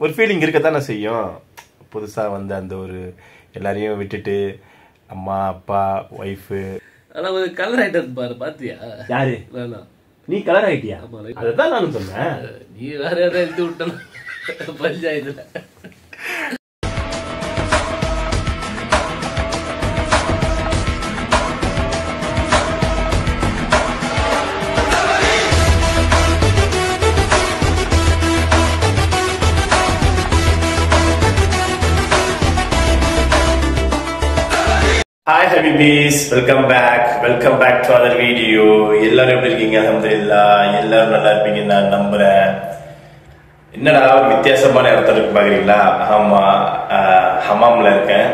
ஒரு ஃபீலிங் இருக்கத்தானே செய்யும். புதுசா வந்து அந்த ஒரு எல்லாரையும் விட்டுட்டு அம்மா அப்பா ஒய்ஃபு. ஆனா ஒரு கலர் ஆயிட்டது பாரு, பாத்தியா? யாரு? நீ கலர் ஆயிட்டியா? அதான் நானும் சொன்னேன். நீ வேற யாராவது எடுத்து விட்டன பஞ்சாயத்துல. Hi Habibis, welcome back to another video. எல்லாரும் எப்படி இருக்கீங்க? அல்ஹம்துலில்லாஹ் எல்லாரும் நல்லா இருப்பீங்கன்னு நான் நம்புறேன். என்னடா ஒரு வித்தியாசமான இடத்துல இருக்கு பாக்குறீங்களா? ஆமா, ஹமாம்ல இருக்கேன்.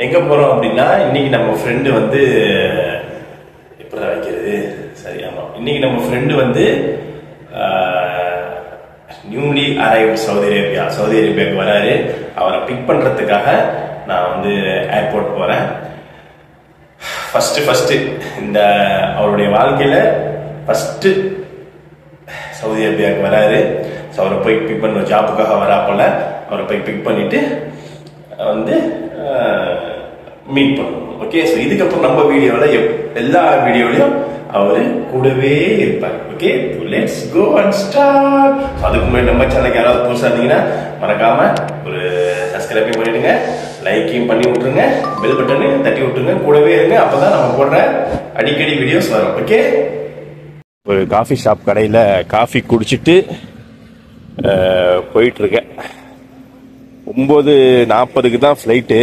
எங்க போறோம் அப்படின்னா இன்னைக்கு நம்ம ஃப்ரெண்டு வந்து எப்படிதான் வைக்கிறது சரி. ஆமா, இன்னைக்கு நம்ம ஃப்ரெண்டு வந்து நியூலி அரைவ்ட் சவுதி அரேபியாவுக்கு வராரு. அவரை பிக் பண்றதுக்காக நான் வந்து ஏர்போர்ட் போறேன். ஃபர்ஸ்ட் இந்த அவருடைய வாழ்க்கையில ஃபர்ஸ்ட் சவுதி அரேபியாவுக்கு வராரு. ஸோ அவரை போய் பிக் பண்ண ஜாப்புக்காக வராப்போல அவரை போய் பிக் பண்ணிட்டு வந்து மீட் பண்ணணும். ஓகே, ஸோ இதுக்கப்புறம் நம்ம வீடியோவில் எல்லா வீடியோலையும் அவரு கூடவே இருப்பார். Okay, let's go and start. அதுக்கு முன்னாடி நம்ம சேனலுக்கு யாராவது புதுசாக இருந்தீங்கன்னா மறக்காம ஒரு சப்ஸ்கிரைப் பண்ணிடுங்க, லைக்கையும் பண்ணி விட்டுருங்க, பெல் பட்டனையும் தட்டி விட்டுருங்க, கூடவே இருங்க. அப்பதான் நம்ம போடுற அடிக்கடி வீடியோஸ் வரும். ஓகே, ஒரு காஃபி ஷாப் கடையில் காஃபி குடிச்சிட்டு போயிட்டு இருக்கேன். 9:40 தான் ஃப்ளைட்டு.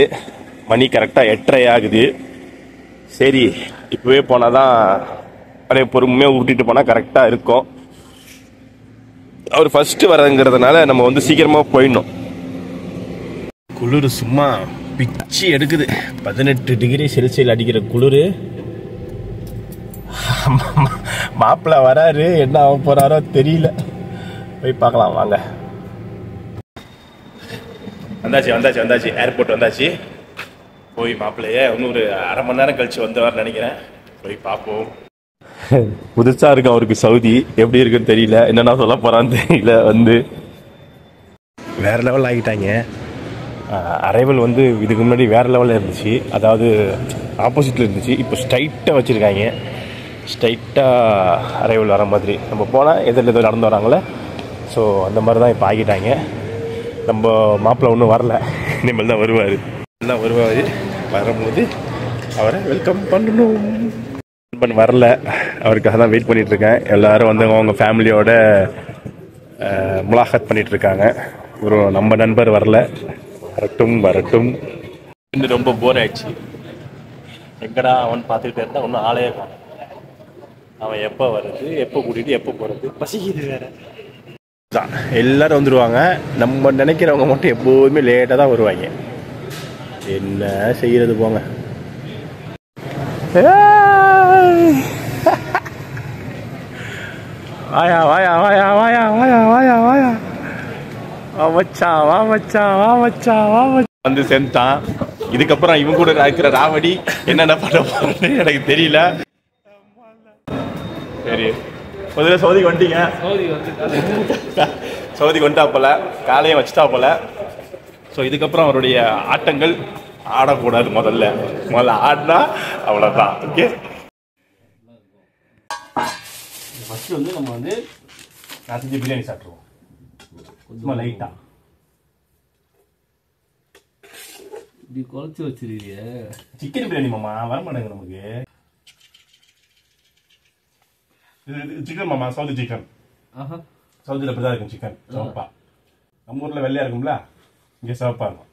மணி கரெக்டாக 8:30 ஆகுது. சரி, இப்பவே போனாதான் அப்படியே பொறுமையாக ஊட்டிட்டு போனால் கரெக்டாக இருக்கும். அவர் ஃபர்ஸ்ட் வரதுங்கிறதுனால நம்ம வந்து சீக்கிரமாக போயிடணும். குளிர் சும்மா பிச்சு எடுக்குது. 18 டிகிரி செல்சியஸ் அடிக்கிற குளிர். மாப்பிள்ள வராரு, என்ன ஆக போறாரோ தெரியல. போய் பார்க்கலாம் வாங்க. வந்தாச்சு ஏர்போர்ட் வந்தாச்சு. போய் மாப்பிள்ளைய இன்னும் ஒரு அரை மணி நேரம் கழிச்சு வந்தவார் நினைக்கிறேன். போய் பார்ப்போம். புதுசா இருக்கு அவருக்கு சவுதி, எப்படி இருக்குன்னு தெரியல, என்னன்னா சொல்ல போறான்னு தெரியல. வந்து வேற லெவல் ஆகிட்டாங்க. அரைவல் வந்து இதுக்கு முன்னாடி வேறு லெவலில் இருந்துச்சு, அதாவது ஆப்போசிட்டில் இருந்துச்சு. இப்போ ஸ்ட்ரைட்டாக வச்சுருக்காங்க. ஸ்ட்ரைட்டாக அரைவல் வர மாதிரி நம்ம போனால் எதில் நடந்து வராங்களே, ஸோ அந்த மாதிரி தான் இப்போ ஆகிட்டாங்க. நம்ம மாப்பிள்ளை ஒன்றும் வரல, இனிமேல் தான் வருவார். வரும்போது அவரை வெல்கம் பண்ணணும். வரல, அவருக்காக தான் வெயிட் பண்ணிகிட்ருக்கேன். எல்லோரும் வந்து அவங்க ஃபேமிலியோட முலாகத் பண்ணிகிட்ருக்காங்க. ஒரு நம்ம நண்பர் வரல, வரட்டும். இன்னும் ரொம்ப போர் ஆயிடுச்சு. எங்கடா அவன் பார்த்துக்கிட்டே இருந்தா ஒன்றும் ஆளையே காணும். அவன் எப்போ வர்றது, எப்போ கூட்டிகிட்டு எப்போ போகிறது, பசிக்குது வேற. எல்லாரும் வந்துடுவாங்க. நம்ம நினைக்கிறவங்க மட்டும் எப்போதுமே லேட்டாக தான் வருவாங்க. என்ன செய்யறது போங்க. வாயா வந்து சேர்ந்தான். இதுக்கப்புறம் இவன் கூட இருக்கிற ராவடி என்னென்ன பண்ண போறேன்னு எனக்கு தெரியல. சரி, முதல்ல சவுதிக்கு வந்துட்டீங்க. சவுதிக்கு வந்துட்டா போல, காலையும் வச்சுட்டா போல. ஸோ இதுக்கப்புறம் அவருடைய ஆட்டங்கள் ஆடக்கூடாது. முதல்ல ஆடினா அவ்வளோதான். ஓகே, ஃபர்ஸ்ட் வந்து நம்ம வந்து நான் செஞ்ச பிரியாணி சாப்பிட்ருவோம். சும்மா லைட்டா இப்படி குறைச்சி வச்சிருக்கீங்க. சிக்கன் பிரியாணி மாமா வர மாட்டேங்க நமக்கு. இது சிக்கன் மாமா, சவுதி சிக்கன். சவுதியில் அப்படிதான் இருக்கும் சிக்கன், சிவப்பா. நம்ம ஊர்ல வெள்ளையா இருக்கும்ல, இங்கே சிவப்பா இருக்கும்.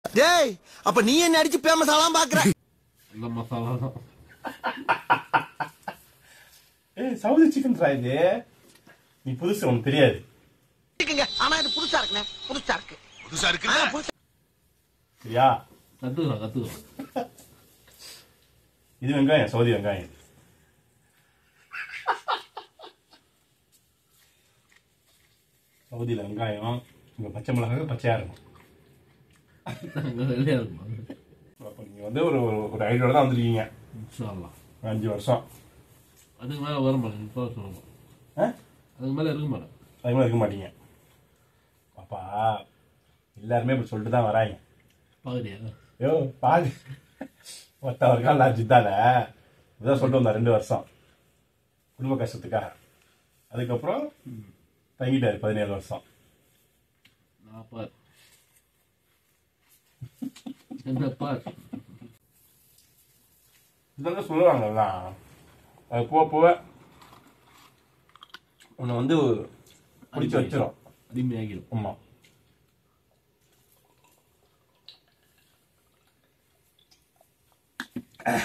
டேய், அப்ப நீ என்ன அடிச்சு பேமஸாலாம் பாக்குற? இந்த மசாலா தான். Saudi chicken fry. இது நீ புதுசு, உனக்கு தெரியாது. ஆனா இது புதுசா இருக்கு. சரியா? கத்துக்கலாம். இது வெங்காயம், சவுதி வெங்காயம். சவுதியில் வெங்காயம், இங்கே பச்சை மிளகாய் பச்சையாக இருக்கும். அப்போ நீங்கள் வந்து ஒரு ஐடியோட தான் வந்துருக்கீங்க. 5 வருஷம். அதுக்கு மேலே வர மாட்டேன். அதுக்கு மேலே இருக்க மாட்டேன். அதுக்கு மேலே இருக்க மாட்டீங்க. பாப்பா எல்லாருமே இப்படி சொல்லிட்டு தான் வராங்க. பாக்குறியா? ஐயோ பாரு, ஒருத்தன் ஒரு கால் நான் ஜித்தால இதான் சொல்லிட்டு வந்தேன் 2 வருஷம் குடும்ப கஷ்டத்துக்காக. அதுக்கப்புறம் தங்கிட்டாரு 17 வருஷம். நான் பார் என்ன பார் இதெல்லாம் சொல்லுவாங்கல்ல, அது போக உன்னை வந்து பிடிச்சி வச்சிடும், அடிமையாகிடும். ஆமா.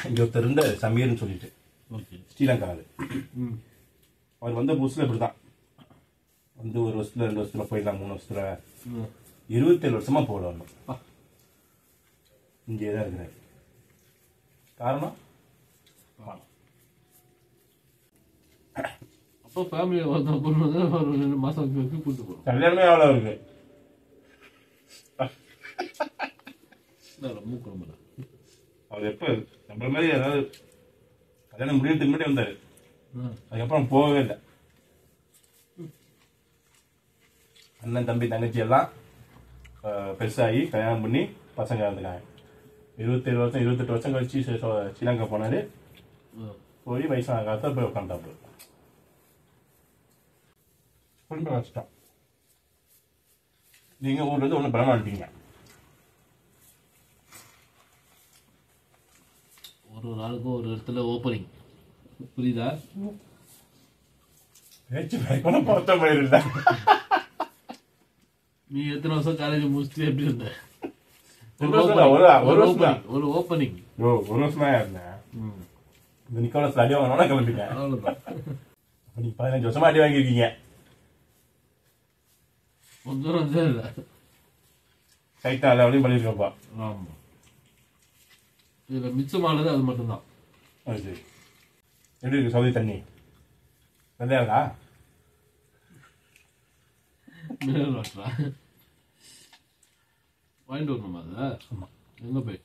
இங்க ஒருத்தர் இருந்த சமீர்னு சொல்லிட்டு ஸ்ரீலங்காவில், அவர் வந்து புதுசுல இப்படிதான் வந்து 1 வருஷத்துல 2 வருஷத்துல போயிடலாம், 3 வருஷத்துல 27 வருஷமா போடுவாங்க. இங்கே தான் இருக்கிறார். காரணம் அப்போ ஃபேமிலியை ஒருத்தர் கொண்டு வந்து ஒரு 2 மாசம் கூப்பிட்டு போகிறோம். கல்யாணமே எவ்வளோ இருக்கு மூக்குறோம். அவர் எப்போ நம்மள மாதிரி ஏதாவது கல்யாணம் முடியறதுக்கு முன்னாடி வந்தாரு, அதுக்கப்புறம் போகவே இல்லை. அண்ணன் தம்பி தங்கச்சி எல்லாம் பெருசாகி கல்யாணம் பண்ணி பசங்க இருந்துக்காங்க. 27 வருஷம் 28 வருஷம் கழிச்சு ஸ்ரீலங்கா போனாரு. போய் வயசான காலத்தில் போய் உட்காந்துட்டாப்பு. குடும்ப கஷ்டம். நீங்க ஊர்ல இருந்து ஒன்றும் பண்ண மாட்டீங்க. ஒரு ஆளுக்கும் ஒரு இடத்துல ஓப்பனிங், புரியுதா? பேச்சு பயக்கணும் பொறுத்த மாதிரி இல்லை. நீ எத்தனை வருஷம் காலேஜ் முடிச்சுட்டு எப்படி இருந்த? ஒரு ஓப்பனிங். ஓ, 1 வருஷமா இருந்தேன். இந்த நிக்கோலஸ் அடி வாங்கினா கிளம்பிட்டேன். அவ்வளவுதான். நீ 15 வருஷமா அடி வாங்கியிருக்கீங்க. கொஞ்சம் இல்லை, கைட்டா எல்லா பண்ணியிருக்கப்பா. ஆமா. இதுல மிச்சமானது அது மட்டும்தான். அது சரி. எப்படி இருக்கு சவுதி தண்ணி? நல்லா இருக்கா? மினரல் வாட்டரா? வாங்கிட்டு வரணுமா அதை? ஆமா. எங்க போய்?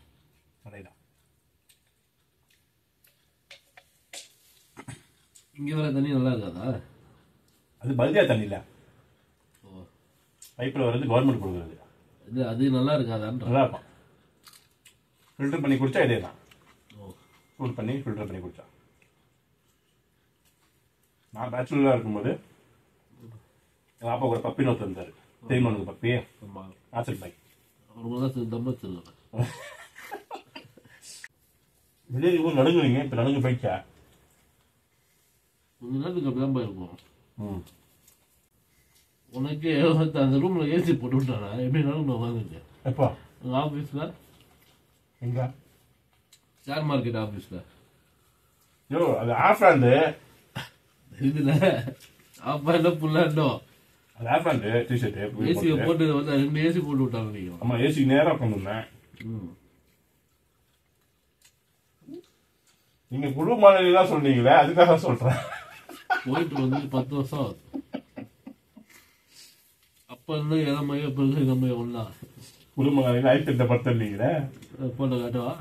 கடைதான். இங்க வர தண்ணி நல்லா இருக்காதா? அது பல்தியா தண்ணி இல்ல, பைப்பில் வர்றது கவர்மெண்ட் கொடுக்குறது. இது அது நல்லா இருக்காதான்ற? நல்லா இருக்கும். ஃபில்டர் பண்ணி குடிச்சா இதே தான். கூல் பண்ணி ஃபில்டர் பண்ணி குடிச்சா. நான் பேச்சுலராக இருக்கும்போது எங்கள் அப்பா ஒரு பப்பி நோத்து இருந்தார். தெரியுமா உனக்கு பப்பி? ஆச்சல் பாய். வெளியே இவ்வளோ நடுங்குவீங்க, இப்போ நடுங்கு போயிடுச்சா? கொஞ்ச நேரத்துக்கு அப்படிதான் போயிருக்கோம். உனக்கு அந்த ரூம்ல ஏசி போட்டு விட்டானா? எப்படினாலும் நான் வாங்கிட்டேன். எப்போ? உங்க ஆஃபீஸ்ல? எங்க? ஷேர் மார்க்கெட் ஆஃபீஸ்ல. யோ, அது ஆஃப் ஹேண்டு. இதுல ஆஃப் ஹேண்டோ ஃபுல் ஹேண்டோ? அது ஆஃப் ஹேண்டு டிஷர்ட். ஏசியை போட்டு வந்து 2 ஏசி போட்டு விட்டாங்க. நீங்க? ஆமா, ஏசிக்கு நேராக உட்காந்துருந்தேன். நீங்க குழு மாநிலாம் சொன்னீங்களே, அதுக்காக சொல்றேன். போயிட்டு வந்து 10 வருஷம் ஆகுது. அப்ப இருந்து இளமையோ இப்ப இருந்து இளமையோ ஒண்ணா? குழு மாநில ஐத்திட்ட படுத்தீங்களே, போட்டோ காட்டுவா?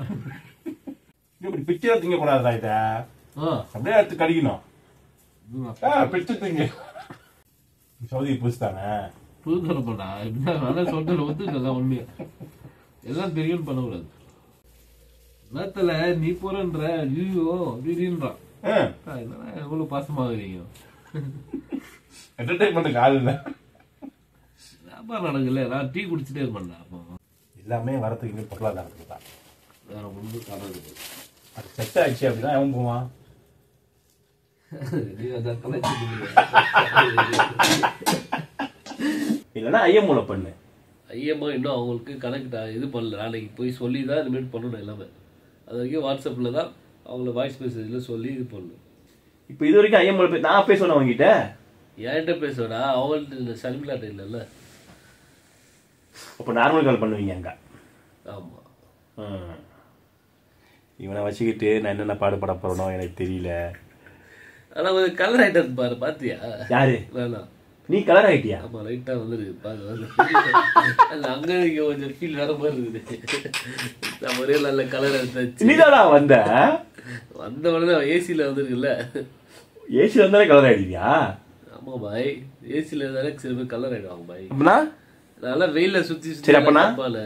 இப்படி பிச்சை திங்க கூடாதா? இத அப்படியே எடுத்து கடிக்கணும். பிச்சை திங்க. சவுதி புதுசுதானே? புது தரப்படா. இப்படிதான் சொல்றது ஒத்துக்கல. உண்மையா எல்லாம் தெரியும் பண்ணக்கூடாது. நேரத்துல நீ போறன்ற ஐயோ அப்படின்றான். எவ்வளவு பாசமாகறீங்க. என்டர்டைன்மெண்ட்டுக்கு ஆள் இல்லை. வியாபாரம் நடக்கல. நான் டீ குடிச்சிட்டே இருப்பேன்டா. எல்லாமே வரத்துக்கு பொருளாதாரத்துக்கு தான். வேற ஒன்றும் காரணம் அது செட் ஆயிடுச்சு அப்படின்னா அவன் போவான். இல்லைன்னா ஐஎம்ஓல பண்ணு. ஐஎம்ஓ இன்னும் அவங்களுக்கு கனெக்ட் இது பண்ணல. நாளைக்கு போய் சொல்லி தான் இனிமேல் பண்ணணும் எல்லாமே. அது வரைக்கும் வாட்ஸ்அப்பில் தான் அவங்கள வாய்ஸ் மெசேஜில் சொல்லி இது பண்ணணும். இப்போ இது வரைக்கும் ஐஎம்ஓல நான் பேசணும் அவங்ககிட்ட. என்கிட்ட பேசுவேடா, அவங்கள்ட்ட இந்த சர்மிலாட்ட இல்லைல்ல. அப்போ நார்மல் கால் பண்ணுவீங்க அங்கே? ஆமாம். இவனை வச்சுக்கிட்டு நான் என்னென்ன பாடுபட போறனோ எனக்கு தெரியல. ஆனால் கொஞ்சம் கலர் ஆகிட்டது பாரு. பார்த்தியா? யாரு? வேணாம். நீ கலர் ஆகிட்டியா? ஆமாம், லைட்டாக வந்துருக்கு பாரு. அங்கே கொஞ்சம் ஃபீல் வேற மாதிரி இருக்குது. நான் ஒரே நல்ல கலர் எடுத்தாச்சு. நீதானா வந்த உடனே ஏசியில் வந்துருக்குல்ல. ஏசியில் வந்தாலே கலர் ஆகிடுவியா? ஆமாம் பாய், ஏசியில் இருந்தாலே சில பேர் கலர் ஆகிடுவாங்க பாய். அப்படின்னா நல்லா வெயில சுத்தி சரி அப்ப கருப்பால.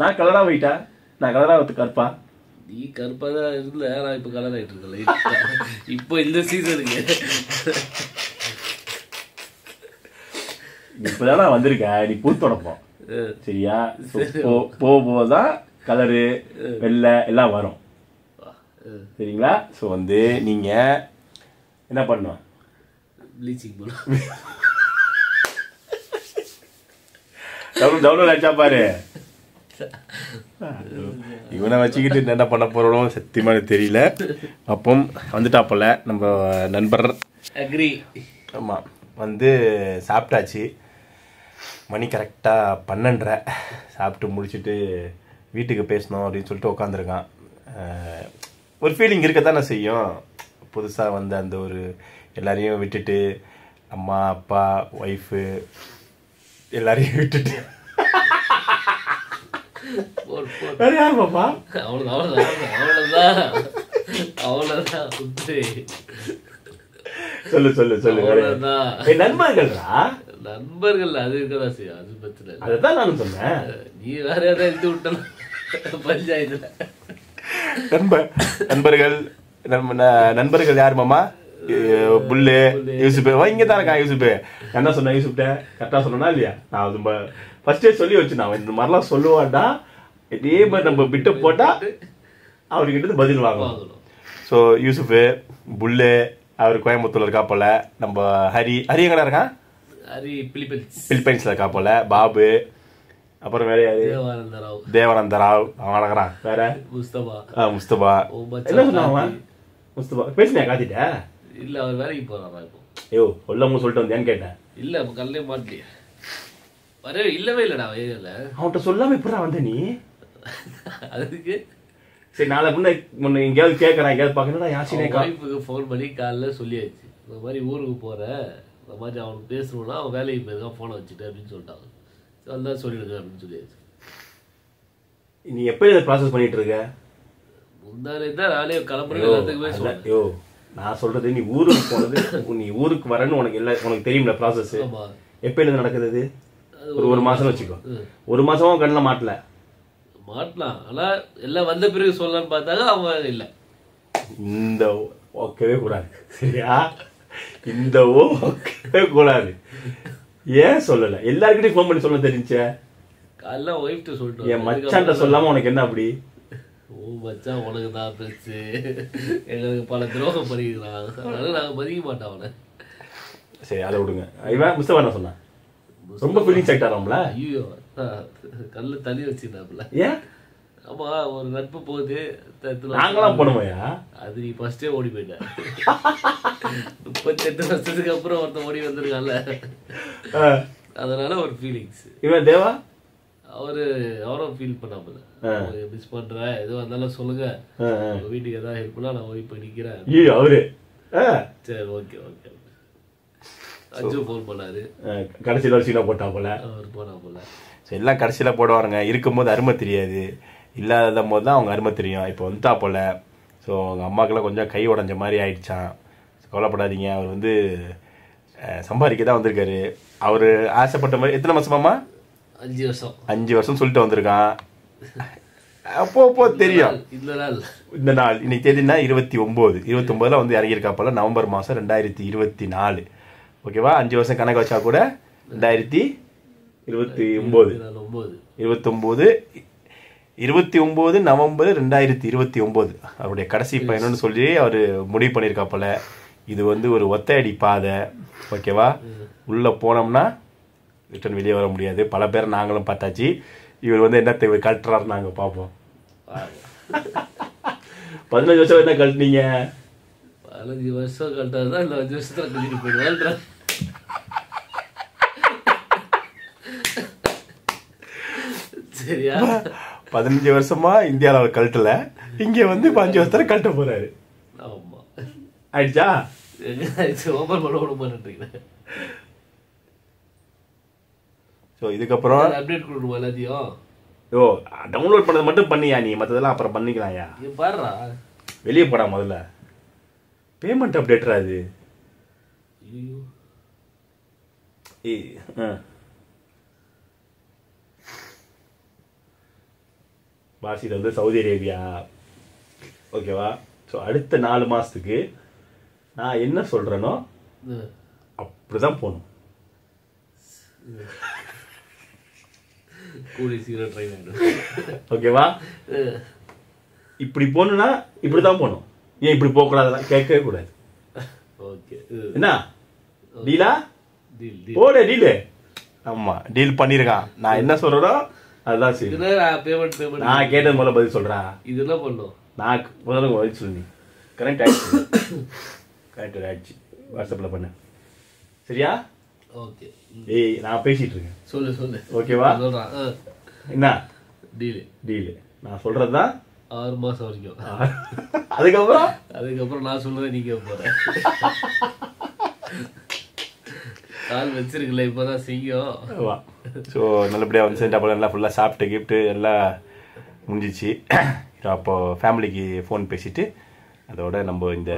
நான் கலரா போயிட்டா, நான் கலரா வந்து கருப்பா. நீ கருப்பா தான் இருந்த, நான் இப்ப கலர் ஆயிட்டு இருக்கல. இப்போ இந்த சீசனுக்கு இப்பதானே வந்திருக்க, நீ பூத்தொடப்போம் சரியா? போதான் கலரு வெள்ளை எல்லாம் வரும் சரிங்களா? ஸோ வந்து நீங்க என்ன பண்ணுவோம், ப்ளீச்சிங் போல டவுன்லோட் ஆச்சா பாரு. இவனை வச்சுக்கிட்டு என்ன பண்ண போறோம் சத்தியமான தெரியல. அப்போ வந்துட்டாப்பல நம்ம நண்பர். அக்ரி. ஆமா வந்து சாப்பிட்டாச்சு. மணி கரெக்டாக 12:30. சாப்பிட்டு முடிச்சுட்டு வீட்டுக்கு பேசணும் அப்படின்னு சொல்லிட்டு உட்காந்துருக்கான். ஒரு ஃபீலிங் இருக்கத்தானே செய்யும். புதுசாக வந்து அந்த ஒரு எல்லாரையும் விட்டுட்டு, அம்மா அப்பா ஒய்ஃபு எல்லாரையும் விட்டுட்டு வேற யார் பாப்பா? அவ்வளவுதான். சொல்லு சொல்லு சொல்லு. நண்பர்களா? நண்பர்கள் அது இருக்கதான் செய்யும், அது பிரச்சனை இல்லை. அதுதான் நானும் சொன்னேன். நீ வேற ஏதாவது எடுத்து விட்டலாம் பஞ்சாயத்துல. நண்பர்கள் நண்பர்கள் யார் மாமா? புல்லு, யூசுப். இங்க தான் இருக்கான் யூசுப். என்ன சொன்ன யூசுப்ட? கரெக்டா சொன்னா இல்லையா? நான் ரொம்ப ஃபர்ஸ்டே சொல்லி வச்சு, நான் இந்த மாதிரிலாம் சொல்லுவான்டா, இதே மாதிரி நம்ம பிட்ட போட்டா அவர்கிட்ட பதில் வாங்கணும். ஸோ யூசுஃபு, புல்லு, அவர் கோயம்புத்தூர்ல இருக்கா போல. நம்ம ஹரி எங்கடா இருக்கான்? ஹரி பிலிப்பைன்ஸ்ல இருக்கா போல. பாபு, அப்புறம் வேற யாரு? தேவானந்த ராவ் அவன் அழகிறான். வேற முஸ்தபா. என்ன சொன்னாங்க முஸ்தபா? பேசினியா காத்திட்ட? இல்ல அவர் வேலைக்கு போறாரா இப்போ? ஐயோ சொல்லாம சொல்லிட்டு வந்தியான்னு கேட்டேன். இல்ல கல்லே மாட்டலையே, வரவே இல்லவே இல்லடா ஏரியால. அவன்கிட்ட சொல்லாம எப்படா வந்த நீ? அதுக்கு சரி நாளை முன்ன எங்கேயாவது கேட்கறான், எங்கேயாவது பாக்கணும்னா யாசினே வைஃபுக்கு ஃபோன் பண்ணி காலைல சொல்லியாச்சு, இந்த மாதிரி ஊருக்கு போறேன், இந்த மாதிரி அவனுக்கு பேசணும்னா அவன் வேலைக்கு போயிருக்கான், ஃபோனை வச்சுட்டு அப்படின்னு சொல்லிட்டாங்க. அதான் சொல்லிடுங்க அப்படின்னு சொல்லியாச்சு. நீ எப்போ இதை ப்ராசஸ் பண்ணிட்டு இருக்க? முந்தானே தான் நானே கிளம்புறேன் எல்லாத்துக்குமே சொல்றேன். ஐயோ நான் சொல்றது, நீ ஊருக்கு போனது, நீ ஊருக்கு வரேன்னு உனக்கு தெரியும்ல ப்ராசஸ். எப்ப இருந்து நடக்குது? ஒரு மாசம் வச்சுக்கோ. ஒரு மாசமா கண்ணில் மாட்டலாம். ஆனா எல்லாம் வந்த பிறகு சொல்லலான்னு பார்த்தாங்க, அவங்க இல்ல. இந்த ஓகேவே கூடாது சரியா? இந்த ஓகேவே கூடாது. ஏன் சொல்லல? எல்லாருக்கிட்டையும் ஃபோன் பண்ணி சொல்ல தெரிஞ்ச? காலைல ஒய்ஃப்ட்ட சொல்லிட்டு என் மச்சான்ட்ட சொல்லாம உனக்கு என்ன அப்படி? ஓ மச்சான் உனக்கு தான் பெருசு, எங்களுக்கு பல துரோகம் பண்ணிக்கிறான், அதனால நாங்க மதிக்க மாட்டோம் அவனை. சரி அதை விடுங்க. இவன் முஸ்தபா என்ன சொன்னான்? ரொம்ப ஃபீலிங்ஸ் ஆயிட்டாராம்ல? ஐயோ கல்ல தண்ணி வச்சுட்டாப்ல. ஏன்? ஆமா ஒரு நட்பு போகுது, நாங்களாம் போனோமையா? அது நீ ஃபர்ஸ்டே ஓடி போயிட்ட. 38 வருஷத்துக்கு அப்புறம் ஒருத்தன் ஓடி வந்திருக்கான்ல, அதனால ஒரு ஃபீலிங்ஸ். இவன் தேவா அவரும் ஃபீல் பண்ணாமல, மிஸ் பண்றேன், எதுவும் இருந்தாலும் சொல்லுங்க, உங்க வீட்டுக்கு ஏதாவது ஹெல்ப் பண்ணா நான் போய் நிக்கிறேன். அவரு சரி ஓகே ஓகே. அஜு ஃபோன் பண்ணாரு, கடைசியில் ஒரு சீனா போட்டா போல. அவர் போனா போல. எல்லாம் கடைசியில போடுவாருங்க. இருக்கும்போது அருமை தெரியாது, இல்லாத போது தான் அவங்க அருமை தெரியும். இப்போ வந்துட்டா போல. ஸோ அவங்க அம்மாக்கெல்லாம் கொஞ்சம் கை உடஞ்ச மாதிரி ஆயிடுச்சான். கவலைப்படாதீங்க, அவர் வந்து சம்பாதிக்க தான் வந்திருக்காரு. அவர் ஆசைப்பட்ட மாதிரி. எத்தனை மாசமாமா? 5 வருஷம். 5 வருஷம் சொல்லிட்டு வந்திருக்கான். அப்போ தெரியும். இந்த நாள் இன்னைக்கு தேதினா 29 வந்து இறங்கியிருக்கா போல. நவம்பர் மாதம் 2024. ஓகேவா? 5 வருஷம் கணக்கு வச்சா கூட 2029 நவம்பர் 2029 அவருடைய கடைசி பயணம்னு சொல்லி அவர் முடிவு பண்ணியிருக்கா போல. இது வந்து ஒரு ஒத்தையடி பாதை. ஓகேவா? உள்ள போனோம்னா ரிட்டர்ன் வெளியே வர முடியாது. பல பேரை நாங்களும் பார்த்தாச்சு. இவர் வந்து என்ன தேவை கழட்டுறாரு நாங்க பார்ப்போம். 15 வருஷம் என்ன கழட்டினீங்க? 15 வருஷம் கழட்டாதான் இந்த 5 வருஷத்துல கழிட்டு போயிடுவான். சரியா? 15 வருஷமா இந்தியாவில் கழட்டல, இங்க வந்து 5 வருஷத்துல கழட்ட போறாரு. ஆமா ஆயிடுச்சா? ஓபன் பண்ண விட மாட்டேன். ஸோ இதுக்கப்புறம் அப்டேட் கொடுக்கணுமா எல்லாத்தையும்? ஓ டவுன்லோட் பண்ணது மட்டும் பண்ணியா நீ? மற்றதெல்லாம் அப்புறம் பண்ணிக்கலாம்யா. பாருடா வெளியே போடா முதல்ல. பேமெண்ட் அப்டேட்டரா அது? பாஸ் இது வந்து சவுதி அரேபியா, ஓகேவா? ஸோ அடுத்த 4 மாதத்துக்கு நான் என்ன சொல்கிறேனோ அப்படி தான் போகணும். கூலி சீக்கிரம் ட்ரை பண்ணுறேன், ஓகேவா? இப்படி போகணுன்னா இப்படி தான் போகணும். ஏன் இப்படி போகக்கூடாதுலாம் கேட்கவே கூடாது. ஓகே என்ன டீலா? டீல் போட டீலு. ஆமாம், டீல் பண்ணியிருக்கான். நான் என்ன சொல்கிறேனோ அதுதான் சரி. பேமெண்ட் நான் கேட்டது முதல்ல பதில் சொல்கிறேன். இது என்ன பண்ணும்? நான் முதல்ல பதில் சொல்லி கரெக்ட் ஆயிடுச்சு. கரெக்ட் ஆயிடுச்சு. வாட்ஸ்அப்பில் பண்ணு, சரியா? ஓகே. ஏய் நான் பேசிட்டு இருக்கேன், சொல்லு. ஓகேவா? சொல்கிறான். என்ன டீலு நான் சொல்கிறது தான் 6 மாதம் வரைக்கும். அதுக்கப்புறம் நான் சொல்கிறேன், நீங்கள் போகிறேன். கால் வச்சிருக்கல, இப்போதான் செய்யும். வா. ஸோ நல்லபடியாக வந்து சென்ட் எல்லாம் ஃபுல்லாக சாப்பிட்டு கிஃப்ட்டு எல்லாம் முடிஞ்சிச்சு. அப்போது ஃபேமிலிக்கு ஃபோன் பேசிவிட்டு அதோட நம்ம இந்த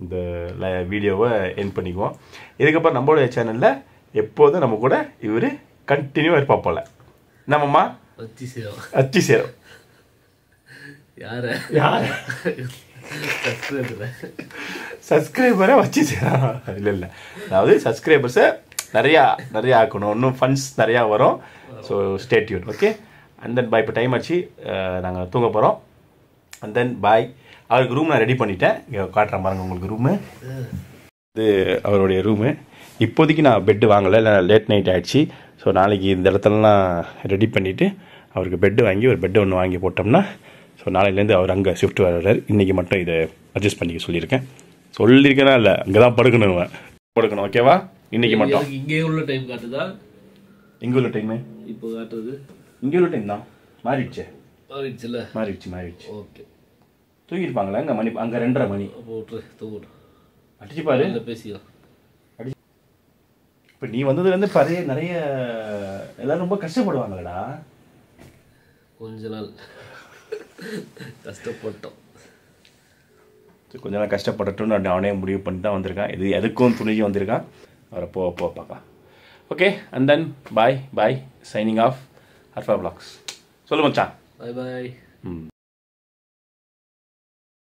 இந்த வீடியோவை எண்ட் பண்ணிக்குவோம். இதுக்கப்புறம் நம்மளுடைய சேனலில் எப்போதும் நம்ம கூட இவர் கண்டினியூவாக இருப்பா போல. நம்மம்மா அச்சு சேரும். யார சப்ஸ்கிரைபரை வச்சு சேரும். இல்லை, அதாவது சப்ஸ்கிரைபர்ஸை நிறையா ஆக்கணும். இன்னும் ஃபண்ட்ஸ் நிறையா வரும். So stay tuned, okay? And then bye. இப்போ டைம் ஆச்சு, நாங்கள் தூங்க போகிறோம். And then bye. அவருக்கு ரூம் நான் ரெடி பண்ணிட்டேன், காட்டுறேன் பாருங்க உங்களுக்கு ரூமு. இது அவருடைய ரூமு. இப்போதைக்கு நான் பெட்டு வாங்கலை, இல்லை லேட் நைட் ஆகிடுச்சு. ஸோ நாளைக்கு இந்த இடத்துலலாம் ரெடி பண்ணிவிட்டு அவருக்கு பெட்டு வாங்கி ஒரு பெட்டு ஒன்று வாங்கி போட்டோம்னா, ஸோ நாளையிலேருந்து அவர் அங்கே ஷிஃப்ட் வர்றாரு. இன்றைக்கி மட்டும் இதை அட்ஜஸ்ட் பண்ணிக்க சொல்லியிருக்கேனா இல்லை, அங்கே தான் படுக்கணும், ஓகேவா? இன்றைக்கி மட்டும். இங்கே உள்ள டைம் காட்டுதா? இங்கே உள்ள டைமு இப்போ காட்டுறது இங்கே உள்ள டைம் தான். மாறிடுச்சு. ஓகே. தூங்கிருப்பாங்களா? அங்கே மணி அங்கே 2:30 மணி. தூங்கட்டும். அடிச்சு பாரு, பேசிக்கலாம். இப்போ நீ வந்ததுலேருந்து பாரு, நிறைய எல்லாரும் ரொம்ப கஷ்டப்படுவாங்களடா. கொஞ்ச நாள் கஷ்டப்பட்டோம். கொஞ்ச நாள் கஷ்டப்படட்டும்னு அவனே முடிவு பண்ணி தான் வந்திருக்கான். இது எதுக்கும் துணிஞ்சு வந்திருக்கான். அவரை போ பார்க்கலாம். Okay, and then bye. Signing off Harfa vlogs. சொல்லு மச்சான். பாய்.